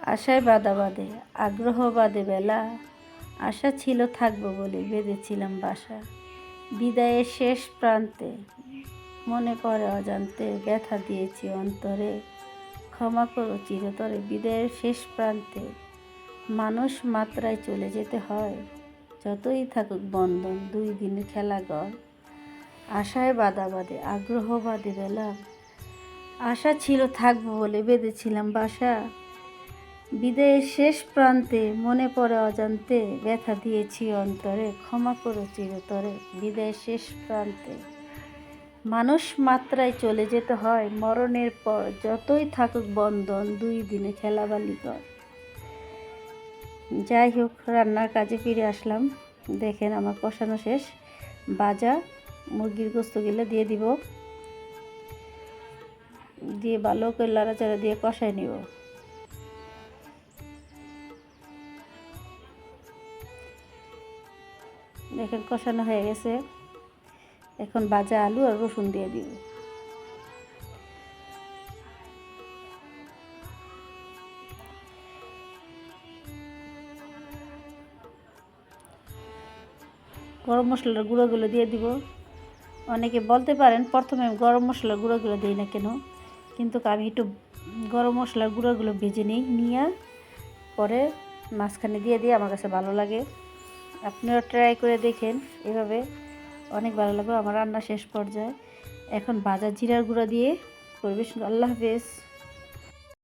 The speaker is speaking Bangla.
আশায় বাধা বাঁধে আগ্রহ বাঁধে বেলা, আশা ছিল থাকবো বলে বেঁধেছিলাম বাসা। বিদায়ের শেষ প্রান্তে মনে পড়ে অজান্তে, ব্যথা দিয়েছি অন্তরে, ক্ষমা করো চিরতরে। বিদায়ের শেষ প্রান্তে মানুষ মাত্রায় চলে যেতে হয়, যতই থাকুক বন্ধন 2 দিনের খেলা গড়। আশায় বাধা বাঁধে আগ্রহ বাঁধে বেলা, আশা ছিল থাকবো বলে বেঁধেছিলাম বাসা। বিদায়ের শেষ প্রান্তে মনে পড়ে অজান্তে, ব্যথা দিয়েছি অন্তরে, ক্ষমা করো চিরতরে। বিদায়ের শেষ প্রান্তে মানুষ মাত্রায় চলে যেতে হয়, মরণের পর যতই থাকুক বন্ধন 2 দিনে খেলাবালি কর। যাই হোক, রান্নার কাজে ফিরে আসলাম। দেখেন আমার কষানো শেষ। ভাজা মুরগির গোস্তগুলো দিয়ে দিব, দিয়ে ভালো করে লাড়াচাড়া দিয়ে কষাই নিব। দেখেন কষানো হয়ে গেছে। এখন ভাজা আলু আর রসুন দিয়ে দিব। গরম মশলার গুঁড়োগুলো দিয়ে দিব। অনেকে বলতে পারেন প্রথমে গরম মশলার গুঁড়োগুলো দিই না কেন, কিন্তু আমি একটু গরম মশলার গুঁড়োগুলো ভেজে নিয়ে পরে মাঝখানে দিয়ে দিই, আমার কাছে ভালো লাগে। আপনারা ট্রাই করে দেখেন, এভাবে অনেক ভালো লাগবে। আমার রান্না শেষ পর্যায়ে এখন ভাজা জিরার গুঁড়া দিয়ে পরিবেশন। আল্লাহ হাফেজ।